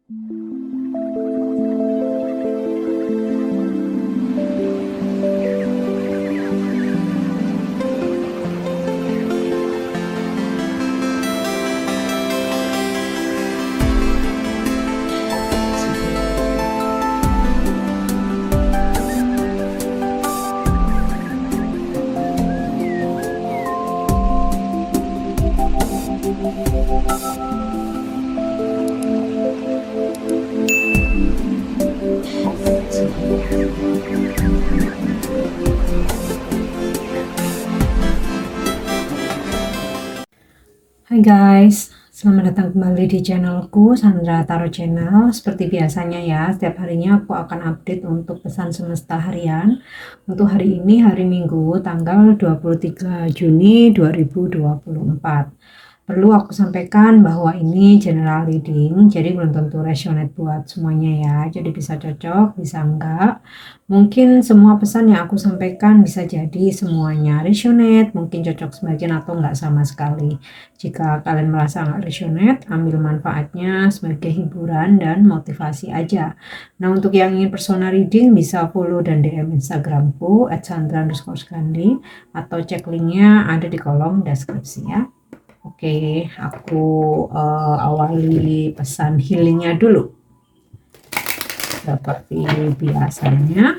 Hai guys, selamat datang kembali di channelku Sandra Tarot Channel. Seperti biasanya ya, setiap harinya aku akan update untuk pesan semesta harian. Untuk hari ini, hari Minggu, tanggal 23 Juni 2024. Perlu aku sampaikan bahwa ini general reading, jadi belum tentu resonate buat semuanya ya. Jadi bisa cocok, bisa enggak. Mungkin semua pesan yang aku sampaikan bisa jadi semuanya resonate, mungkin cocok sebagian atau enggak sama sekali. Jika kalian merasa enggak resonate, ambil manfaatnya sebagai hiburan dan motivasi aja. Nah, untuk yang ingin personal reading bisa follow dan DM Instagramku @sandra_skandi atau cek linknya ada di kolom deskripsi ya. Oke, aku awali pesan healingnya dulu. Seperti biasanya.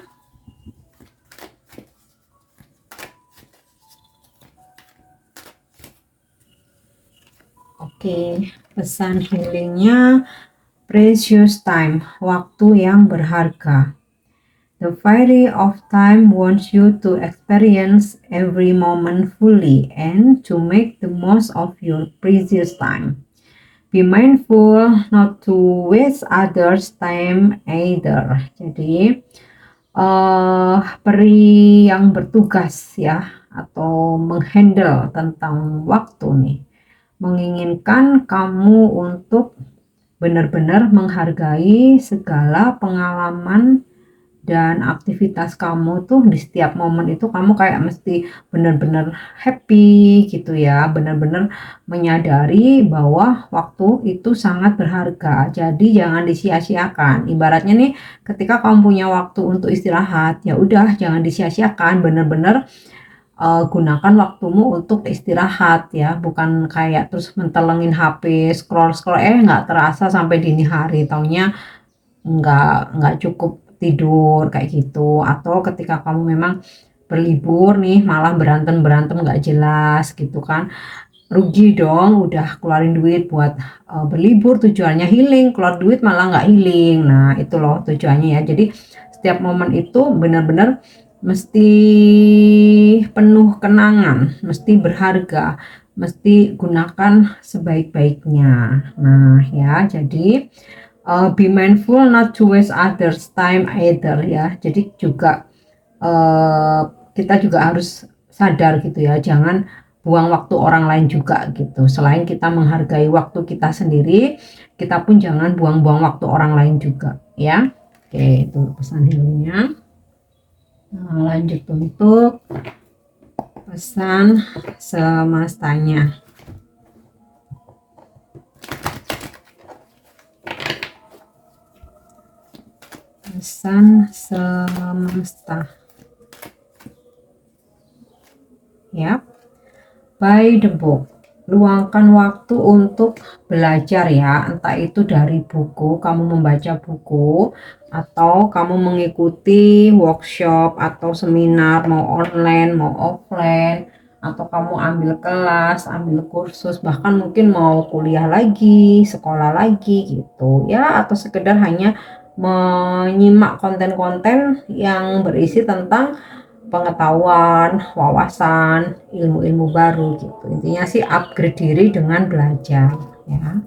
Oke, pesan healingnya precious time, waktu yang berharga. The Fairy of Time wants you to experience every moment fully and to make the most of your precious time. Be mindful not to waste others' time either. Jadi, peri yang bertugas ya atau menghandle tentang waktu nih, menginginkan kamu untuk benar-benar menghargai segala pengalaman dan aktivitas kamu tuh di setiap momen itu kamu kayak mesti benar-benar happy gitu ya, benar-benar menyadari bahwa waktu itu sangat berharga. Jadi jangan disia-siakan. Ibaratnya nih ketika kamu punya waktu untuk istirahat, ya udah jangan disia-siakan, benar-benar gunakan waktumu untuk istirahat ya, bukan kayak terus mentelengin HP, scroll-scroll nggak terasa sampai dini hari, taunya nggak cukup tidur kayak gitu. Atau ketika kamu memang berlibur nih malah berantem nggak jelas gitu kan, rugi dong, udah keluarin duit buat berlibur, tujuannya healing, keluar duit malah nggak healing. Nah itu loh tujuannya ya. Jadi setiap momen itu benar-benar mesti penuh kenangan, mesti berharga, mesti gunakan sebaik-baiknya. Nah ya, jadi be mindful not to waste others time either ya. Jadi juga kita juga harus sadar gitu ya, jangan buang waktu orang lain juga gitu. Selain kita menghargai waktu kita sendiri, kita pun jangan buang-buang waktu orang lain juga ya. Oke, itu pesan healingnya. Nah, lanjut untuk pesan semestanya. Pesan semesta. Ya, by the book. Luangkan waktu untuk belajar ya, entah itu dari buku, kamu membaca buku, atau kamu mengikuti workshop atau seminar, mau online, mau offline, atau kamu ambil kelas, ambil kursus, bahkan mungkin mau kuliah lagi, sekolah lagi gitu ya, atau sekedar hanya menyimak konten-konten yang berisi tentang pengetahuan, wawasan, ilmu-ilmu baru gitu. Intinya sih upgrade diri dengan belajar ya.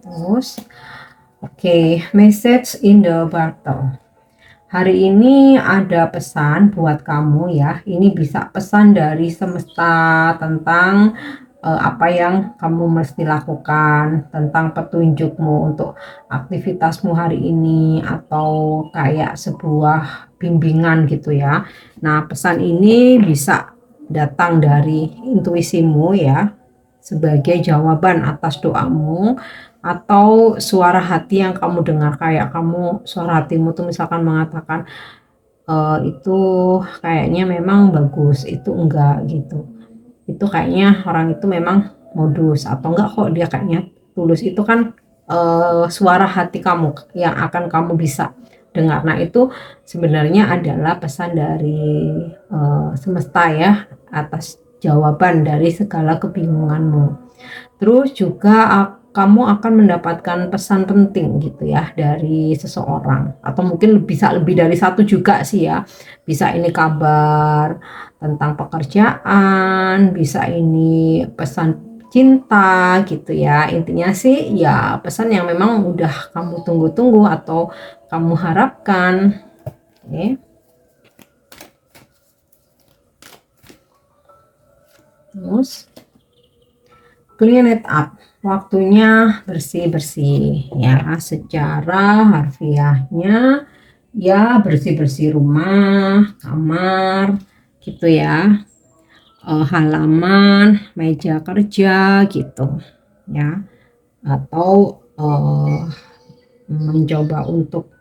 Terus message in the bottle. Hari ini ada pesan buat kamu ya. Ini bisa pesan dari semesta tentang apa yang kamu mesti lakukan, tentang petunjukmu untuk aktivitasmu hari ini, atau kayak sebuah bimbingan gitu ya. Nah, pesan ini bisa datang dari intuisimu ya, sebagai jawaban atas doamu atau suara hati yang kamu dengar. Kayak kamu, suara hatimu tuh misalkan mengatakan itu kayaknya memang bagus, itu enggak gitu. Itu kayaknya orang itu memang modus, atau enggak kok dia kayaknya tulus. Itu kan suara hati kamu yang akan kamu bisa dengar. Nah, itu sebenarnya adalah pesan dari semesta ya, atas jawaban dari segala kebingunganmu. Terus juga kamu akan mendapatkan pesan penting gitu ya dari seseorang, atau mungkin bisa lebih dari satu juga sih ya. Bisa ini kabar tentang pekerjaan, bisa ini pesan cinta gitu ya. Intinya sih ya pesan yang memang udah kamu tunggu-tunggu atau kamu harapkan. Oke. Terus clean it up, waktunya bersih-bersih ya. Secara harfiahnya ya bersih-bersih rumah, kamar gitu ya, halaman, meja kerja gitu ya. Atau mencoba untuk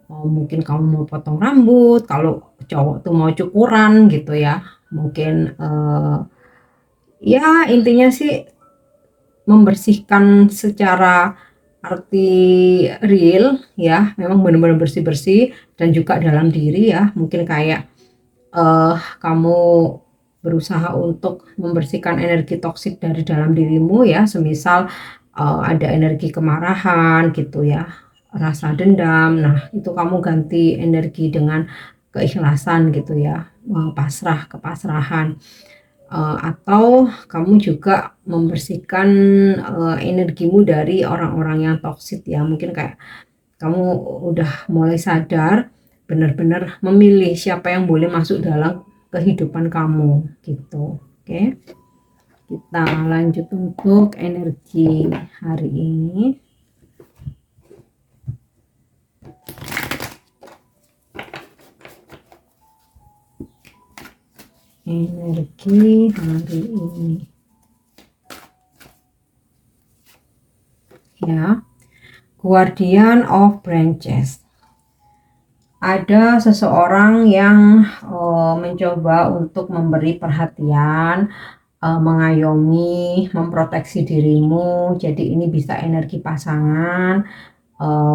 mungkin kamu mau potong rambut, kalau cowok tuh mau cukuran gitu ya. Mungkin ya intinya sih membersihkan secara arti real ya, memang benar-benar bersih-bersih. Dan juga dalam diri ya, mungkin kayak kamu berusaha untuk membersihkan energi toksik dari dalam dirimu ya, semisal ada energi kemarahan gitu ya, rasa dendam. Nah, itu kamu ganti energi dengan keikhlasan gitu ya, pasrah, kepasrahan. Atau kamu juga membersihkan energimu dari orang-orang yang toksik ya. Mungkin kayak kamu udah mulai sadar, benar-benar memilih siapa yang boleh masuk dalam kehidupan kamu gitu. Oke, kita lanjut untuk energi hari ini. Energi hari ini ya, Guardian of Branches. Ada seseorang yang mencoba untuk memberi perhatian, mengayomi, memproteksi dirimu. Jadi ini bisa energi pasangan,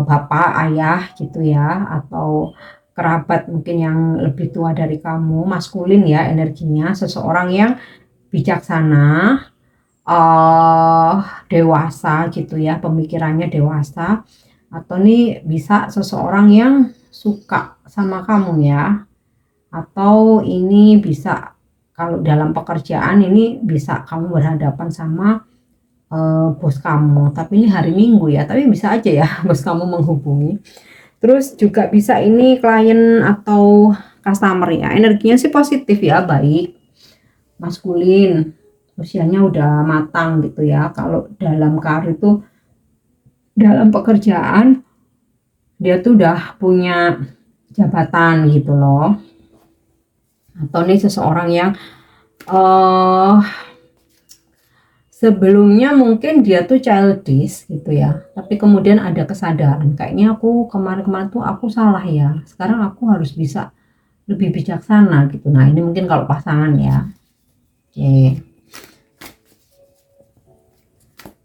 bapak, ayah gitu ya, atau kerabat mungkin yang lebih tua dari kamu, maskulin ya energinya. Seseorang yang bijaksana, dewasa gitu ya, pemikirannya dewasa. Atau nih bisa seseorang yang suka sama kamu ya, atau ini bisa kalau dalam pekerjaan ini bisa kamu berhadapan sama bos kamu. Tapi ini hari Minggu ya, tapi bisa aja ya bos kamu menghubungi. Terus juga bisa ini klien atau customer ya, energinya sih positif ya, baik, maskulin, usianya udah matang gitu ya. Kalau dalam karir itu, dalam pekerjaan, dia tuh udah punya jabatan gitu loh. Atau nih seseorang yang sebelumnya mungkin dia tuh childish gitu ya, tapi kemudian ada kesadaran, kayaknya aku kemarin-kemarin tuh aku salah ya, sekarang aku harus bisa lebih bijaksana gitu. Nah, ini mungkin kalau pasangan ya. Oke.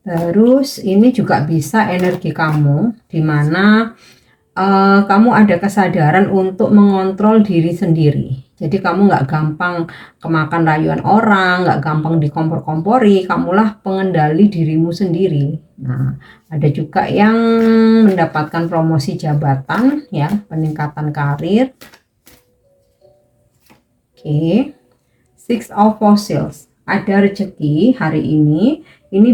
Terus ini juga bisa energi kamu, di mana kamu ada kesadaran untuk mengontrol diri sendiri. Jadi kamu nggak gampang kemakan rayuan orang, nggak gampang dikompor-kompori, kamulah pengendali dirimu sendiri. Nah, ada juga yang mendapatkan promosi jabatan ya, peningkatan karir. Oke. Six of Fossils. Ada rezeki hari ini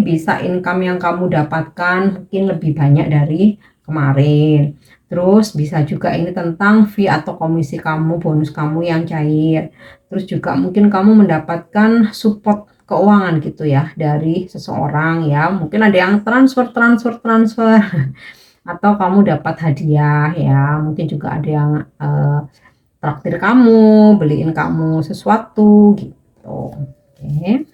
bisa income yang kamu dapatkan mungkin lebih banyak dari kemarin. Terus bisa juga ini tentang fee atau komisi kamu, bonus kamu yang cair. Terus juga mungkin kamu mendapatkan support keuangan gitu ya dari seseorang ya. Mungkin ada yang transfer atau kamu dapat hadiah ya. Mungkin juga ada yang traktir kamu, beliin kamu sesuatu gitu. Oke.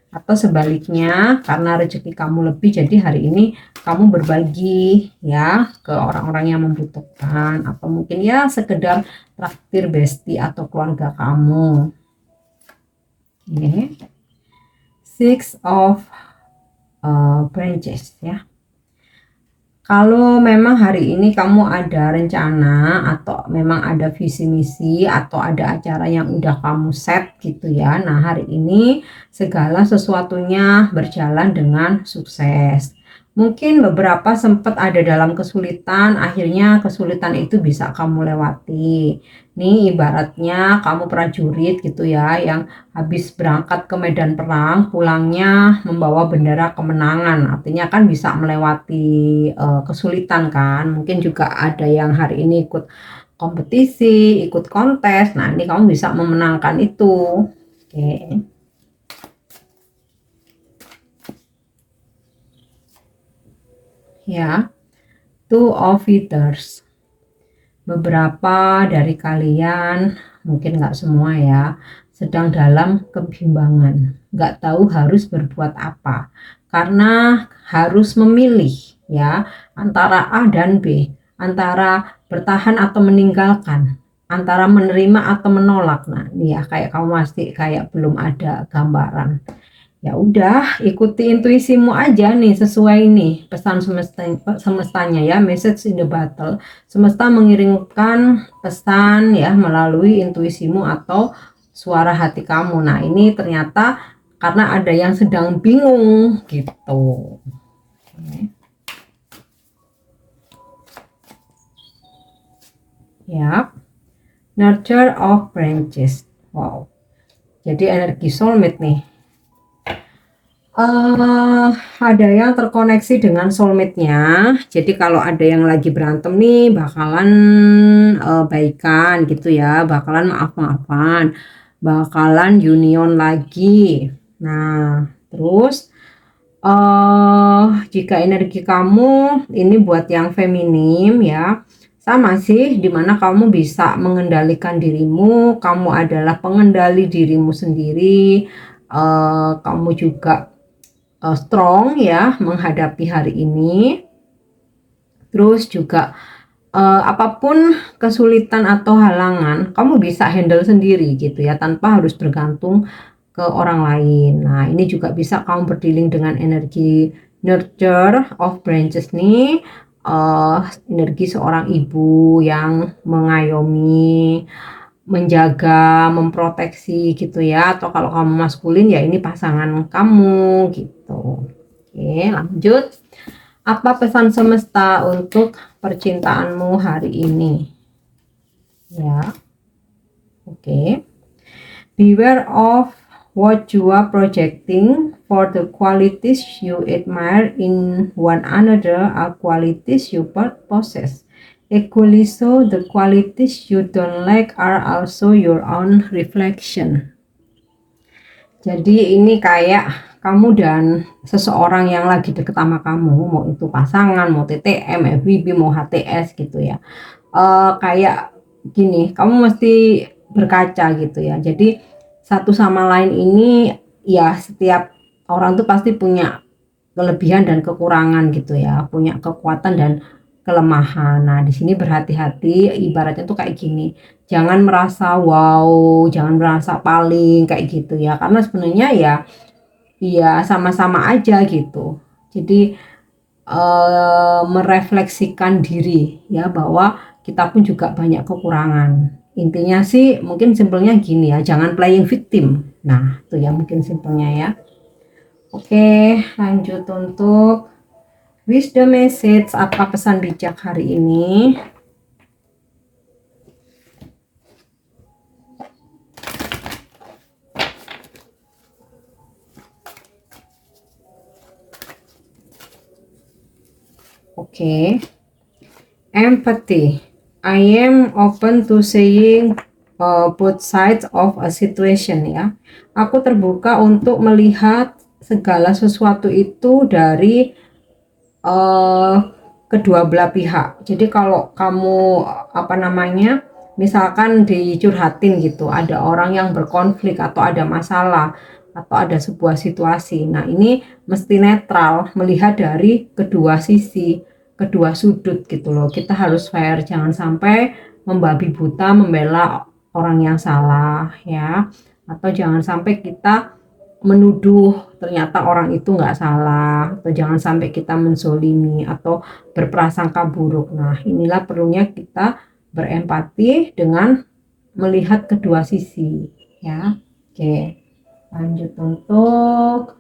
Atau sebaliknya, karena rezeki kamu lebih, jadi hari ini kamu berbagi ya ke orang-orang yang membutuhkan, atau mungkin ya sekedar traktir bestie atau keluarga kamu. Oke. Six of branches ya. Kalau memang hari ini kamu ada rencana atau memang ada visi misi atau ada acara yang udah kamu set gitu ya. Nah, hari ini segala sesuatunya berjalan dengan sukses. Mungkin beberapa sempat ada dalam kesulitan, akhirnya kesulitan itu bisa kamu lewati. Nih ibaratnya kamu prajurit gitu ya, yang habis berangkat ke medan perang, pulangnya membawa bendera kemenangan. Artinya kan bisa melewati kesulitan kan. Mungkin juga ada yang hari ini ikut kompetisi, ikut kontes. Nah, ini kamu bisa memenangkan itu. Oke. Ya, Two of Feathers. Beberapa dari kalian, mungkin nggak semua ya, sedang dalam kebimbangan, nggak tahu harus berbuat apa, karena harus memilih ya antara A dan B, antara bertahan atau meninggalkan, antara menerima atau menolak. Nah, ini ya kayak kamu masih kayak belum ada gambaran. Ya udah, ikuti intuisimu aja nih, sesuai nih pesan semestanya ya, message in the battle. Semesta mengirimkan pesan ya melalui intuisimu atau suara hati kamu. Nah, ini ternyata karena ada yang sedang bingung gitu. Oke. Ya, nurture of branches. Wow. Jadi energi soulmate nih. Ada yang terkoneksi dengan soulmate-nya. Jadi kalau ada yang lagi berantem nih, bakalan baikan gitu ya, bakalan maaf-maafan, bakalan union lagi. Nah, terus jika energi kamu ini buat yang feminim ya, sama sih, dimana kamu bisa mengendalikan dirimu, kamu adalah pengendali dirimu sendiri, kamu juga strong ya menghadapi hari ini. Terus juga apapun kesulitan atau halangan, kamu bisa handle sendiri gitu ya, tanpa harus bergantung ke orang lain. Nah, ini juga bisa kamu berdealing dengan energi nurture of branches nih, energi seorang ibu yang mengayomi, menjaga, memproteksi gitu ya. Atau kalau kamu maskulin ya ini pasangan kamu gitu. Oke, lanjut. Apa pesan semesta untuk percintaanmu hari ini? Ya. Oke. Beware of what you are projecting, for the qualities you admire in one another are qualities you possess. Equally so, the qualities you don't like are also your own reflection. Jadi ini kayak kamu dan seseorang yang lagi deket sama kamu, mau itu pasangan, mau TTM, FWB, mau HTS gitu ya. Kayak gini, kamu mesti berkaca gitu ya. Jadi satu sama lain ini ya, setiap orang tuh pasti punya kelebihan dan kekurangan gitu ya, punya kekuatan dan kelemahan. Nah, di sini berhati-hati, ibaratnya tuh kayak gini. Jangan merasa wow, jangan merasa paling kayak gitu ya. Karena sebenarnya ya sama-sama aja gitu. Jadi merefleksikan diri ya, bahwa kita pun juga banyak kekurangan. Intinya sih mungkin simpelnya gini ya, jangan playing victim. Nah, itu ya mungkin simpelnya ya. Oke, lanjut untuk wisdom message, apa pesan bijak hari ini? Oke. Empathy. I am open to seeing both sides of a situation ya. Aku terbuka untuk melihat segala sesuatu itu dari kedua belah pihak. Jadi kalau kamu apa namanya, misalkan dicurhatin gitu, ada orang yang berkonflik atau ada masalah, atau ada sebuah situasi. Nah, ini mesti netral, melihat dari kedua sisi, kedua sudut gitu loh. Kita harus fair, jangan sampai membabi buta membela orang yang salah ya. Atau jangan sampai kita menuduh ternyata orang itu nggak salah, atau jangan sampai kita menzolimi atau berprasangka buruk. Nah, inilah perlunya kita berempati dengan melihat kedua sisi ya. Oke, lanjut untuk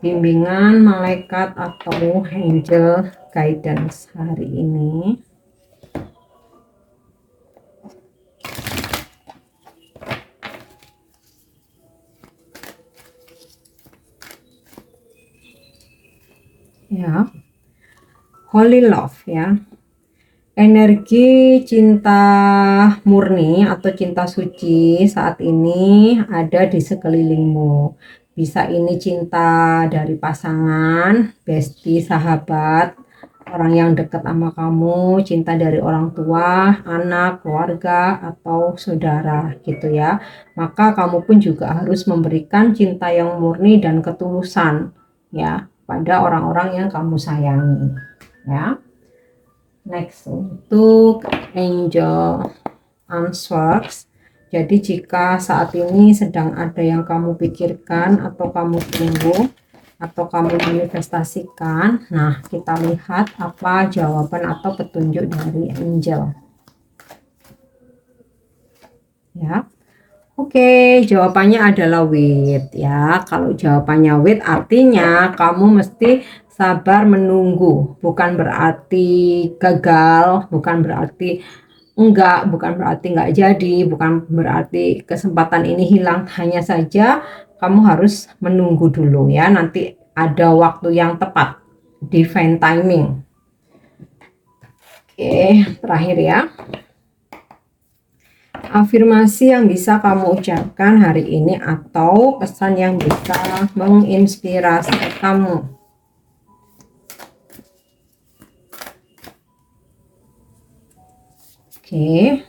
bimbingan malaikat atau angel guidance hari ini. Ya, holy love ya, energi cinta murni atau cinta suci saat ini ada di sekelilingmu. Bisa ini cinta dari pasangan, bestie, sahabat, orang yang dekat sama kamu, cinta dari orang tua, anak, keluarga, atau saudara gitu ya. Maka kamu pun juga harus memberikan cinta yang murni dan ketulusan ya pada orang-orang yang kamu sayangi ya. Next, untuk angel answers. Jadi jika saat ini sedang ada yang kamu pikirkan atau kamu tunggu atau kamu manifestasikan, nah kita lihat apa jawaban atau petunjuk dari angel ya. Oke, jawabannya adalah wait ya. Kalau jawabannya wait artinya kamu mesti sabar menunggu. Bukan berarti gagal, bukan berarti enggak, bukan berarti enggak jadi, bukan berarti kesempatan ini hilang. Hanya saja kamu harus menunggu dulu ya. Nanti ada waktu yang tepat, divine timing. Oke, terakhir ya. Afirmasi yang bisa kamu ucapkan hari ini atau pesan yang bisa menginspirasi kamu. Oke.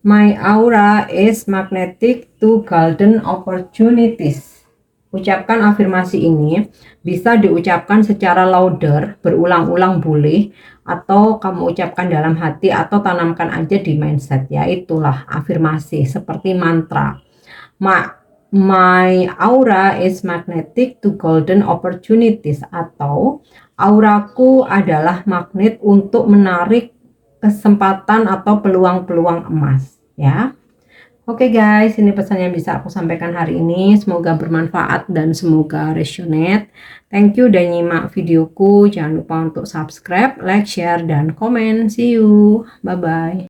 My aura is magnetic to golden opportunities. Ucapkan afirmasi ini, bisa diucapkan secara louder, berulang-ulang boleh, atau kamu ucapkan dalam hati atau tanamkan aja di mindset ya. Itulah afirmasi seperti mantra. My aura is magnetic to golden opportunities, atau auraku adalah magnet untuk menarik kesempatan atau peluang-peluang emas ya. Oke guys, ini pesan yang bisa aku sampaikan hari ini. Semoga bermanfaat dan semoga resonate. Thank you udah nyimak videoku. Jangan lupa untuk subscribe, like, share, dan komen. See you. Bye-bye.